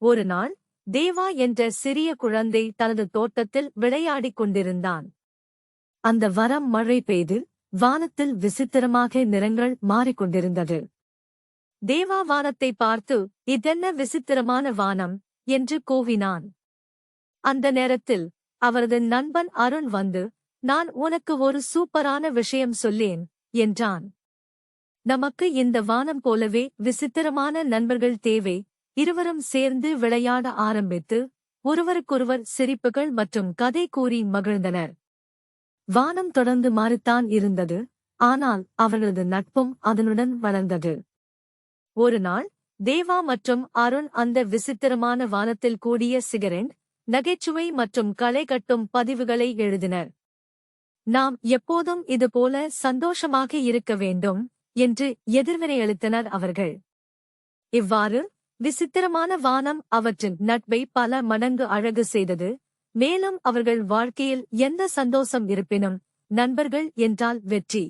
ஒரு நாள் தேவா என்ற சிறிய குழந்தை தனது தோட்டத்தில் விளையாடிக் கொண்டிருந்தான். அந்த வரம் மழை பெய்து வானத்தில் விசித்திரமாக நிறங்கள் மாறிக்கொண்டிருந்தது. தேவா வானத்தை பார்த்து, இதென்ன விசித்திரமான வானம் என்று கூவினான். அந்த நேரத்தில் அவரது நண்பன் அருண் வந்து, நான் உனக்கு ஒரு சூப்பரான விஷயம் சொல்லேன் என்றான். நமக்கு இந்த வானம் போலவே விசித்திரமான நண்பர்கள் தேவை. இருவரும் சேர்ந்து விளையாட ஆரம்பித்து ஒருவருக்கொருவர் சிரிப்புகள் மற்றும் கதை கூறி மகிழ்ந்தனர். வானம் தொடர்ந்து மாறித்தான் இருந்தது, ஆனால் அவர்களது நட்பும் அதனுடன் வளர்ந்தது. ஒரு நாள் தேவா மற்றும் அருண் அந்த விசித்திரமான வானத்தில் கூடிய சிகரெண்ட், நகைச்சுவை மற்றும் களை கட்டும் பதிவுகளை எழுதினர். நாம் எப்போதும் இதுபோல சந்தோஷமாக இருக்க வேண்டும் என்று எதிர்வினையளித்தனர் அவர்கள். இவ்வாறு விசித்திரமான வானம் அவற்றின் நட்பை பல மடங்கு அழகு செய்தது. மேலும் அவர்கள் வாழ்க்கையில் எந்த சந்தோஷம் இருப்பினும் நண்பர்கள் என்றால் வெற்றி.